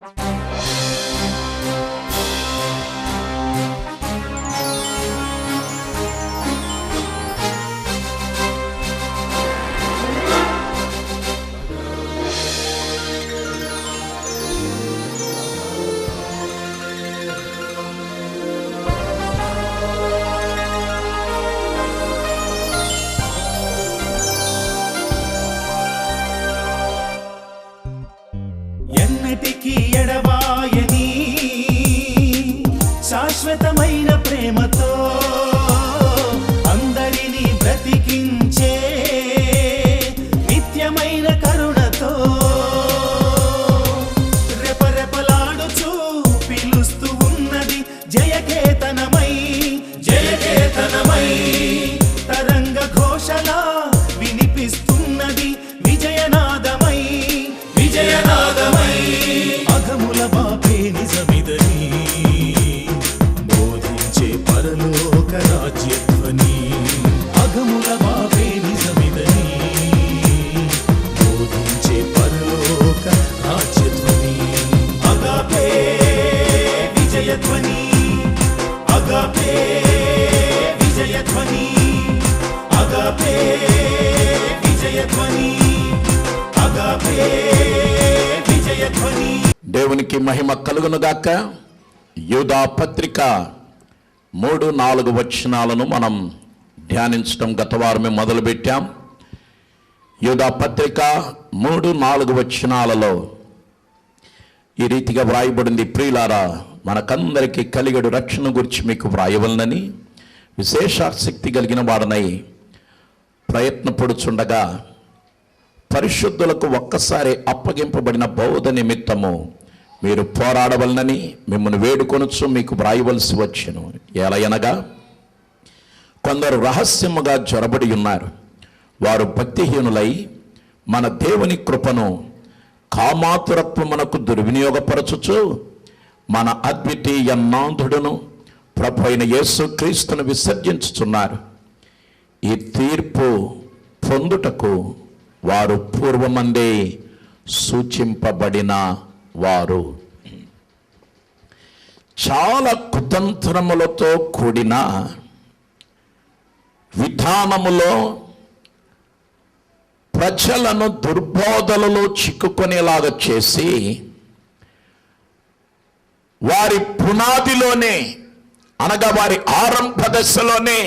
ఎన్నటికీ ఎడబాయని శాశ్వతమైన ప్రేమతో అందరినీ బ్రతికించే నిత్యమైన కరుణతో రెపరెపలాడుచూ పిలుస్తూ ఉన్నది జయకేతనమై జయకేతనమై తరంగ ఘోషలా వినిపిస్తున్నది విజయనాదమై విజయనాదమై అఘముల బాపే నిజమిదని బోధించే పరలోక రాజ్యధ్వని అఘముల బాపే నిజమిదని బోధించే పరలోక రాజ్యధ్వని అగాపే విజయధ్వని అగాపే విజయధ్వని అగాపే విజయధ్వని అగాపే విజయధ్వని. దేవునికి మహిమ కలుగునుగాక. యూదా పత్రిక 3-4 వచనాలను మనం ధ్యానించడం గత వారమే మొదలుపెట్టాం. యూదా పత్రిక 3-4 వచనాలలో ఈ రీతిగా వ్రాయబడింది. ప్రియులారా, మనకందరికీ కలిగడు రక్షణ గురించి మీకు వ్రాయవలనని విశేషాసక్తి కలిగిన వాడనై ప్రయత్నపడుచుండగా పరిశుద్ధులకు ఒక్కసారి అప్పగింపబడిన బోధ నిమిత్తము మీరు పోరాడవలనని మిమ్మల్ని వేడుకొనొచ్చు మీకు వ్రాయవలసి వచ్చెను. ఎలయనగా కొందరు రహస్యముగా జొరబడి ఉన్నారు. వారు భక్తిహీనులై మన దేవుని కృపను కామాతురత్వమునకు దుర్వినియోగపరచుచు మన అద్వితీయ నాథుడును ప్రభు అయిన యేసుక్రీస్తును విసర్జించుచున్నారు. ఈ తీర్పు పొందుటకు వారు పూర్వమందే సూచింపబడిన వారు. చాలా కుతంత్రములతో కూడిన విధానములో ప్రజలను దుర్బోధలలో చిక్కుకునేలాగా చేసి వారి పునాదిలోనే, అనగా వారి ఆరంభ దశలోనే,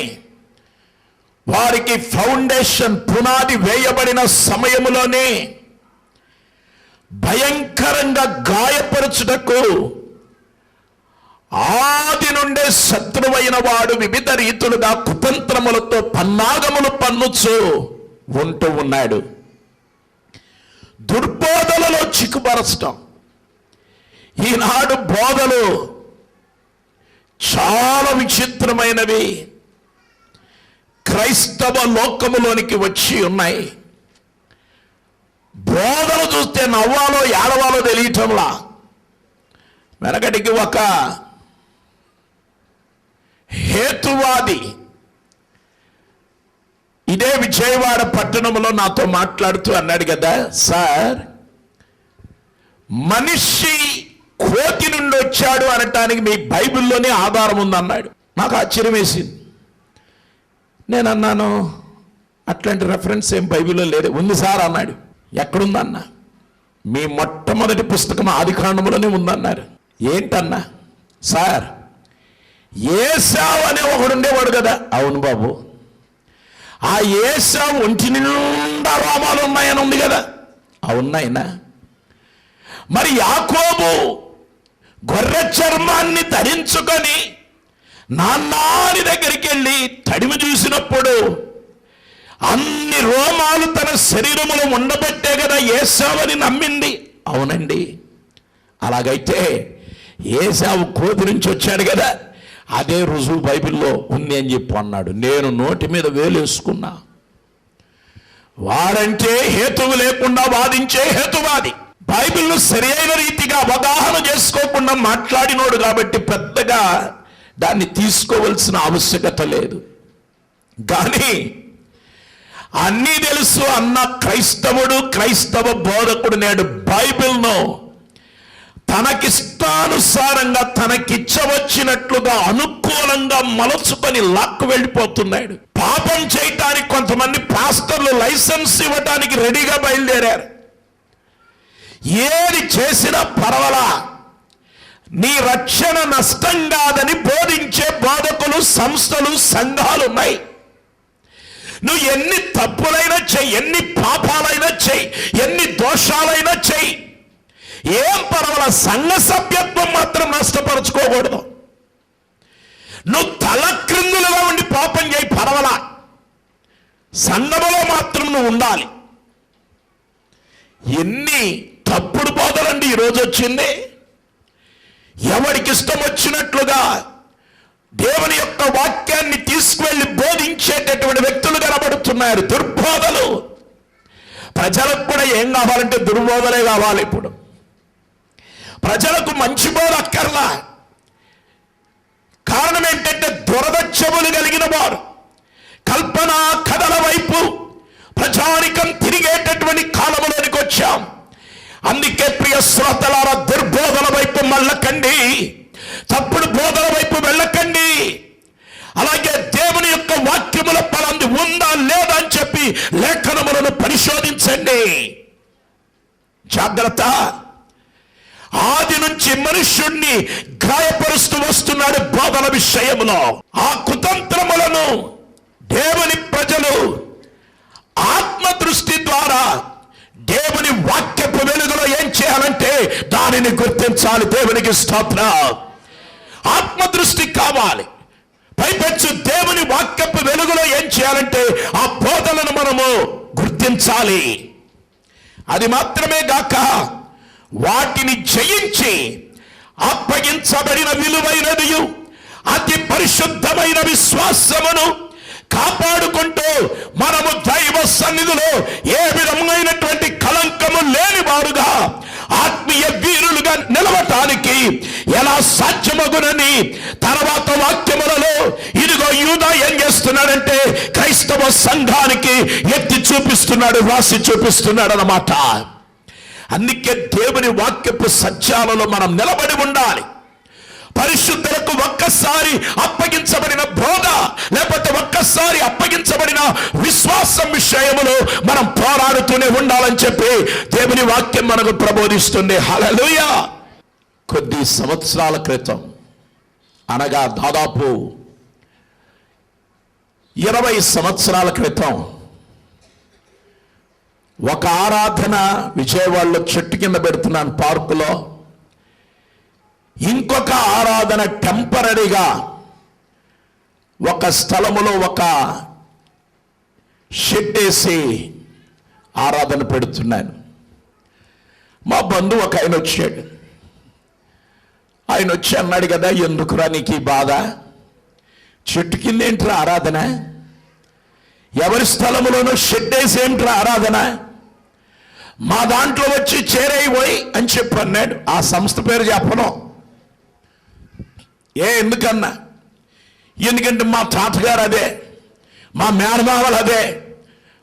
వారికి ఫౌండేషన్ పునాది వేయబడిన సమయములోనే భయంకరంగా గాయపరచుటకు ఆది నుండే శత్రువైన వాడు వివిధ రీతులుగా కుతంత్రములతో పన్నాగములు పన్నుచు ఉంటూ ఉన్నాడు. దుర్బోధలలో చిక్కుపరచటం. ఈనాడు బోధలు చాలా విచిత్రమైనవి క్రైస్తవ లోకములోనికి వచ్చి ఉన్నాయి. బోధలు చూస్తే నవ్వాలో ఏడవాలో తెలియటంలా. వెనకటికి ఒక హేతువాది ఇదే విజయవాడ పట్టణంలో నాతో మాట్లాడుతూ అన్నాడు కదా, సార్ మనిషి కోతి నుండి వచ్చాడు అనటానికి మీ బైబిల్లోనే ఆధారం ఉందన్నాడు. నాకు ఆశ్చర్యం వేసింది. నేను అన్నాను, అట్లాంటి రెఫరెన్స్ ఏం బైబిల్లో లేదు. ఉంది సార్ అన్నాడు. ఎక్కడుందన్నా? మీ మొట్టమొదటి పుస్తకం ఆదికాండములోనే ఉందన్నారు. ఏంటన్నా? సార్ ఏశావు అనే ఒకడు ఉండేవాడు కదా. అవును బాబు. ఆ ఏశావు ఒంటి నిండా రోమాలు ఉన్నాయని ఉంది కదా. అవునాయనా. మరి యాకోబు గొర్రె చర్మాన్ని ధరించుకొని నాన్నాని దగ్గరికి వెళ్ళి తడిమి చూసినప్పుడు అన్ని రోమాలు తన శరీరములో ఉండబట్టే కదా ఏశావని నమ్మింది. అవునండి. అలాగైతే ఏశావు కోతి నుంచి వచ్చాడు కదా, అదే రుజువు బైబిల్లో ఉంది అని చెప్పి అన్నాడు. నేను నోటి మీద వేలేసుకున్నా. వాడంటే హేతువు లేకుండా వాదించే హేతువాది. బైబిల్ను సరి అయిన రీతిగా అవగాహన చేసుకోకుండా మాట్లాడినోడు కాబట్టి పెద్దగా దాన్ని తీసుకోవలసిన ఆవశ్యకత లేదు. కానీ అన్నీ తెలుసు అన్న క్రైస్తవుడు, క్రైస్తవ బోధకుడు నేడు బైబిల్ను తనకిష్టానుసారంగా తనకిచ్చవచ్చినట్లుగా అనుకూలంగా మలచుకొని లాక్కు వెళ్ళిపోతున్నాడు. పాపం చేయటానికి కొంతమంది పాస్టర్లు లైసెన్స్ ఇవ్వటానికి రెడీగా బయలుదేరారు. ఏది చేసినా పర్వాలా, నీ రక్షణ నష్టం కాదని బోధించే బోధకులు, సంస్థలు, సంఘాలు ఉన్నాయి. నువ్వు ఎన్ని తప్పులైనా చెయ్యి, ఎన్ని పాపాలైనా చెయ్యి, ఎన్ని దోషాలైనా చెయ్యి, ఏం పర్వాలా, సంఘ సభ్యత్వం మాత్రం నష్టపరచుకోకూడదు. నువ్వు తల క్రిందులుగా ఉండి పాపం చేయి పర్వాలా, సంఘములో మాత్రం నువ్వు ఉండాలి. ఎన్ని తప్పుడు బోధలండి ఈరోజు వచ్చింది. ఎవరికి ఇష్టం వచ్చినట్లుగా దేవుని యొక్క వాక్యాన్ని తీసుకువెళ్ళి బోధించేటటువంటి వ్యక్తులు కనబడుతున్నారు. దుర్బోధలు. ప్రజలకు కూడా ఏం కావాలంటే దుర్బోధలే కావాలి. ఇప్పుడు ప్రజలకు మంచి బోధ అక్కర్లా. కారణం ఏంటంటే దురద చెవులు కలిగిన వారు కల్పనా కథల వైపు ప్రజానికం తిరిగేటటువంటి కాలంలోనికి వచ్చాం. అందుకే ప్రియ శ్రోతలారా, దుర్బోధల వైపు మళ్ళకండి, తప్పుడు బోధల వైపు వెళ్ళకండి. అలాగే దేవుని యొక్క వాక్యముల పలంది ఉందా లేదా అని చెప్పి లేఖనములను పరిశోధించండి. జాగ్రత్త. ఆది నుంచి మనుష్యుణ్ణి గాయపరుస్తూ వస్తున్నాడు బోధల విషయంలో. ఆ కుతంత్రములను దేవుని ప్రజలు ఆత్మ దృష్టి ద్వారా దేవుని వాక్యపు వెలుగులో ఏం చేయాలంటే దానిని గుర్తించాలి. దేవునికి స్తోత్రం. ఆత్మదృష్టి కావాలి. పైపెచ్చు దేవుని వాక్యపు వెలుగులో ఏం చేయాలంటే ఆ బోధలను మనము గుర్తించాలి. అది మాత్రమే గాక వాటిని జయించి అప్పగించబడిన విలువైనది అతి పరిశుద్ధమైన విశ్వాసమును కాపాడుకుంటూ మనము దైవ సన్నిధిలో ఏ విధమైనటువంటి కలంకము లేని వారుగా ఆత్మీయ వీరులుగా నిలవటానికి ఎలా సాధ్యమగునని తర్వాత వాక్యములలో ఇదిగో యూదా ఏం చేస్తున్నాడంటే క్రైస్తవ సంఘానికి ఎత్తి చూపిస్తున్నాడు, రాసి చూపిస్తున్నాడు అన్నమాట. అందుకే దేవుని వాక్యపు సత్యాలలో మనం నిలబడి ఉండాలి. పరిశుద్ధులకు ఒక్కసారి అప్పగించబడిన బోధ లేకపోతే ఒక్కసారి అప్పగించబడిన విశ్వాసం విషయములో మనం పోరాడుతూనే ఉండాలని చెప్పి దేవుని వాక్యం మనకు ప్రబోధిస్తుంది. హల్లెలూయా. కొద్ది సంవత్సరాల క్రితం, అనగా దాదాపు 20 సంవత్సరాల క్రితం ఒక ఆరాధన విజయవాడలో చెట్టు కింద పెడుతున్నాను పార్కులో. ఇంకొక ఆరాధన టెంపరీగా ఒక స్థలములో ఒక షెడ్ వేసి ఆరాధన పెడుతున్నాను. మా బంధువు ఒక ఆయన వచ్చాడు. ఆయన వచ్చి అన్నాడు కదా, ఎందుకురా నీకు ఈ బాధ, చెట్టు కింద ఏంట్రా ఆరాధన, ఎవరి స్థలములోనూ షెడ్ వేసి ఏంట్రా ఆరాధన, మా దాంట్లో వచ్చి చేరైపోయి అని చెప్పి అన్నాడు. ఆ సంస్థ పేరు చెప్పను. ఎందుకన్నా, ఎందుకంటే మా తాతగారు అదే, మా మేనమావలు అదే,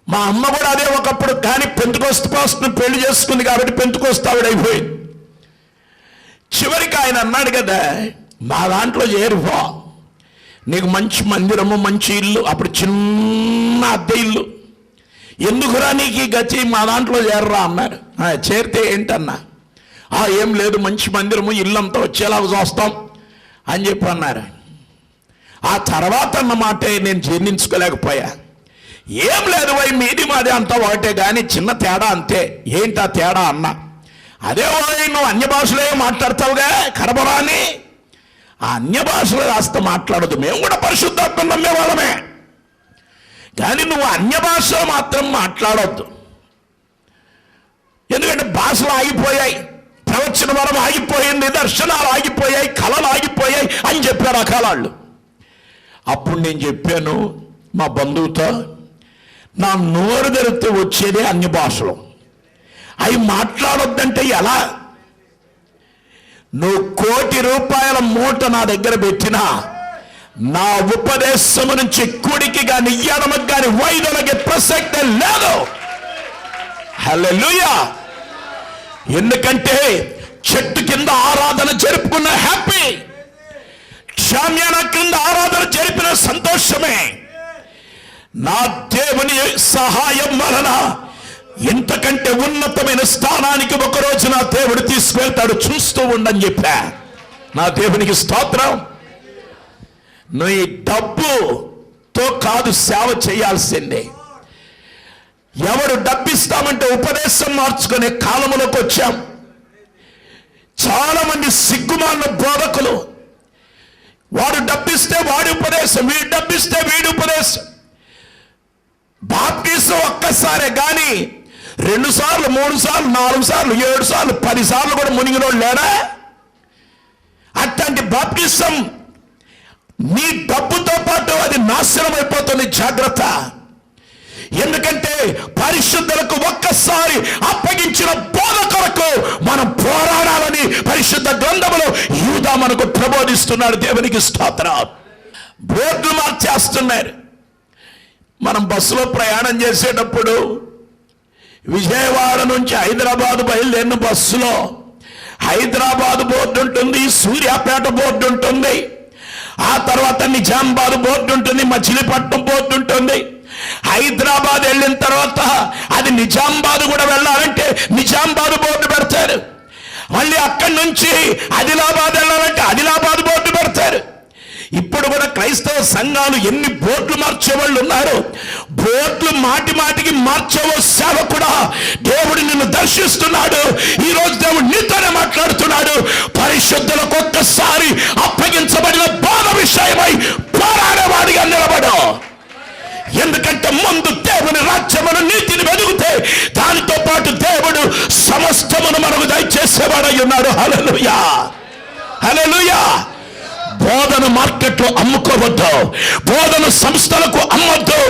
మా అమ్మ కూడా అదే ఒకప్పుడు. కానీ పెంతుకొస్తు పాస్ట్ను పెళ్లి చేసుకుంది కాబట్టి పెంతుకొస్తు ఆవిడైపోయింది. చివరికి ఆయన అన్నాడు కదా, మా దాంట్లో చేరిపో, నీకు మంచి మందిరము, మంచి ఇల్లు, అప్పుడు చిన్న అద్దె ఇల్లు, ఎందుకురా నీకు ఈ గతి, మా దాంట్లో చేరరా అన్నాడు. చేరితే ఏంటన్నా, ఏం లేదు, మంచి మందిరము, ఇల్లంతా వచ్చేలాగా చూస్తాం అని చెప్పి అన్నారు. ఆ తర్వాత అన్నమాట నేను జీర్ణించుకోలేకపోయా. ఏం లేదు వై, మీది మాది అంతా ఒకటే కానీ చిన్న తేడా అంతే. ఏంటా తేడా అన్నా, అదే వై నువ్వు అన్య భాషలే మాట్లాడతావుగా కరబరా అని. ఆ అన్య భాషలు కాస్త మాట్లాడదు, మేము కూడా పరిశుద్ధాత్మ నమ్మే వాళ్ళమే, కానీ నువ్వు అన్య భాషలో మాత్రం మాట్లాడొద్దు. ఎందుకంటే భాషలు ఆగిపోయాయి, ప్రవచన వరం ఆగిపోయింది, దర్శనాలు ఆగిపోయాయి, కళలు ఆగిపోయాయి అని చెప్పారు ఆ కాలాళ్ళు. అప్పుడు నేను చెప్పాను మా బంధువుతో, నా నోరు తెరిస్తే వచ్చేదే అన్య భాషలు, అవి మాట్లాడొద్దంటే ఎలా? నువ్వు ₹1,00,00,000 మూట నా దగ్గర పెట్టినా నా ఉపదేశము నుంచి కుడికి గాని ఎడమకి గాని వైదొలగే ప్రసక్తే లేదు. హల్లెలూయా. ఎందుకంటే చెట్టు కింద ఆరాధన జరుపుకున్న హ్యాపీ, షామ్యానా కింద ఆరాధన జరిపిన సంతోషమే. నా దేవుని సహాయం వలన ఇంతకంటే ఉన్నతమైన స్థానానికి ఒకరోజు నా దేవుడు తీసుకువెళ్తాడు, చూస్తూ ఉండని చెప్పా. నా దేవునికి స్తోత్రం. నీ డబ్బుతో కాదు సేవ చేయాల్సిందే. ఎవడు డబ్బిస్తామంటే ఉపదేశం మార్చుకునే కాలంలోకి వచ్చాం. చాలా మంది సిగ్గుమాలిన బోధకులు, వాడు డబ్బిస్తే వాడి ఉపదేశం, వీడు డబ్బిస్తే వీడి ఉపదేశం. బాప్టిజం ఒక్కసారే కానీ 2 సార్లు 3 సార్లు 4 సార్లు 7 సార్లు 10 సార్లు కూడా మునిగినోడు లేడా? అట్లాంటి బాప్టిజం నీ డబ్బుతో పాటు అది నాశనం అయిపోతుంది. జాగ్రత్త. ఎందుకంటే పరిశుద్ధులకు ఒక్కసారి అప్పగించిన బోధ కొరకు మనం పోరాడాలని పరిశుద్ధ గ్రంథములో యూదా మనకు ప్రబోధిస్తున్నాడు. దేవునికి స్తోత్రం. బోర్డులు మార్చేస్తున్నారు. మనం బస్సులో ప్రయాణం చేసేటప్పుడు విజయవాడ నుంచి హైదరాబాద్ బయలుదేరిన బస్సులో హైదరాబాద్ బోర్డు ఉంటుంది, సూర్యాపేట బోర్డు ఉంటుంది, ఆ తర్వాత నిజామాబాద్ బోర్డు ఉంటుంది, మచిలీపట్నం బోర్డు ఉంటుంది. హైదరాబాద్ వెళ్ళిన తర్వాత అది నిజామాబాద్ కూడా వెళ్ళాలంటే నిజామాబాద్ బోర్డు పెడతారు. మళ్ళీ అక్కడి నుంచి ఆదిలాబాద్ వెళ్ళాలంటే ఆదిలాబాద్ బోర్డు పెడతారు. ఇప్పుడు కూడా క్రైస్తవ సంఘాలు ఎన్ని బోర్డులు మార్చేవాళ్ళు ఉన్నారు. బోర్డులు మాటి మాటికి మార్చేవో సేవకుడా, దేవుడు నిన్ను దర్శిస్తున్నాడు. ఈ రోజు దేవుడు నీతోనే మాట్లాడుతున్నాడు. పరిశుద్ధులకు ఒక్కసారి అప్పగించబడిన బోధ విషయమై పోరాడేవాడిగా నిలబడు. ఎందుకంటే ముందు దేవుని రాజ్యమును నీతిని వెలుగుతే దానితో పాటు దేవుడు సమస్తమును మనకు దయచేసేవాడై ఉన్నాడు. హల్లెలూయా, హల్లెలూయా. బోధన మార్కెట్లో అమ్ముకోవద్దు, బోధన సంస్థలకు అమ్మొద్దు,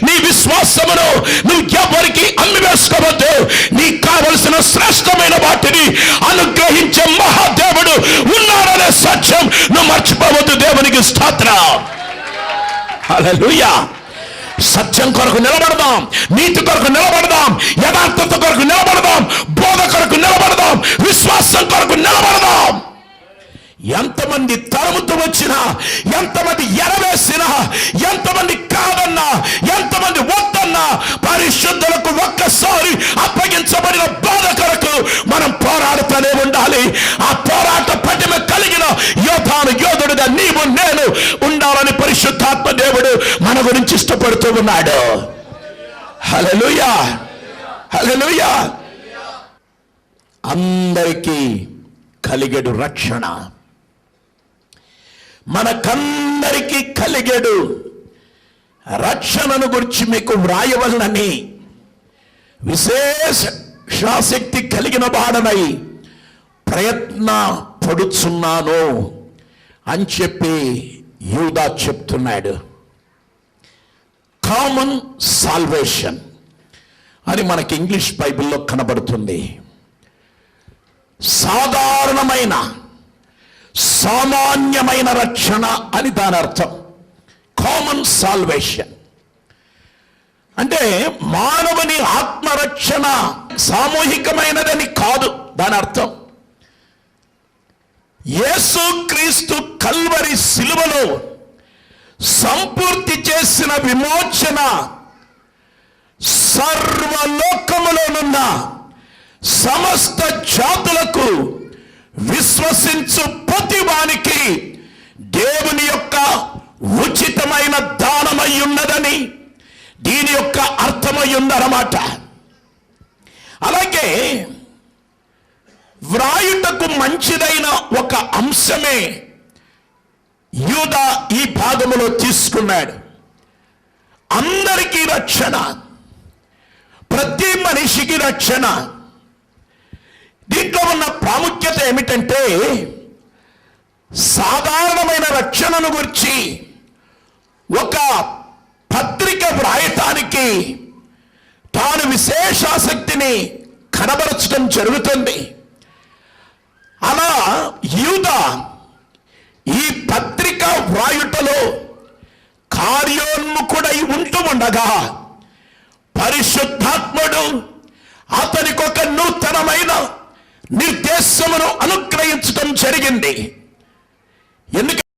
నీ విశ్వాసమును నువ్వు ఎవరికి అమ్మి వేసుకోవద్దు. నీకు కావలసిన శ్రేష్టమైన వాటిని అనుగ్రహించే మహాదేవుడు ఉన్నాడనే సత్యం నువ్వు మర్చిపోవద్దు. దేవునికి స్తోత్రం. హల్లెలూయా. సత్యం కొరకు నిలబడదాం, నీతి కొరకు నిలబడదాం, యథార్థత కొరకు నిలబడదాం, బోధ కొరకు నిలబడదాం, విశ్వాసం కొరకు నిలబడదాం. ఎంతమంది తరుముతూ వచ్చినా, ఎంతమంది ఎరవేసినా, ఎంతమంది కాదన్నా, ఎంతమంది వద్దన్నా, పరిశుద్ధులకు ఒక్కసారి అప్పగించబడిన బోధ కొరకు మనం పోరాడుతూనే ఉండాలి. ఆ పోరాట పటిమ కలిగిన యోధుడుగా నీవు నేను ఉండాలని పరిశుద్ధాత్మ దేవుడు మన గురించి ఇష్టపడుతూ ఉన్నాడు. హల్లెలూయా, హల్లెలూయా. అందరికీ కలిగేడు రక్షణ, మనకందరికీ కలిగేడు రక్షణను గురించి మీకు వ్రాయవలనని విశేష ఆసక్తి కలిగిన వాడనై ప్రయత్న పడుచున్నాను అని చెప్పి యూదా చెప్తున్నాడు. కామన్ సాల్వేషన్ అని మనకి ఇంగ్లీష్ బైబిల్లో కనబడుతుంది. సాధారణమైన సామాన్యమైన రక్షణ అని దాని అర్థం. కామన్ సాల్వేషన్ అంటే మానవుని ఆత్మరక్షణ సామూహికమైనదని కాదు దాని అర్థం. యేసు క్రీస్తు కల్వరి శిలువలో సంపూర్తి చేసిన విమోచన సర్వలోకములోనున్న సమస్త జాతులకు విశ్వసించు ప్రతి వానికి దేవుని యొక్క ఉచితమైన దానమై ఉన్నదని దీని యొక్క అర్థమై ఉందన్నమాట. అలాగే వ్రాయుటకు మంచిదైన ఒక అంశమే యూదా ఈ భాగములో తీసుకున్నాడు. అందరికీ రక్షణ, ప్రతి మనిషికి రక్షణ. దీంట్లో ఉన్న ప్రాముఖ్యత ఏమిటంటే సాధారణమైన రక్షణను గురించి ఒక పత్రిక వ్రాయటానికి తాను విశేషాసక్తిని కనబరచడం జరుగుతుంది. అలా యూదా ఈ పత్రిక వ్రాయుటలో కార్యోన్ముఖుడై ఉంటూ ఉండగా పరిశుద్ధాత్ముడు అతనికి ఒక నూతనమైన నిర్దేశమును అనుగ్రహించటం జరిగింది. ఎందుకంటే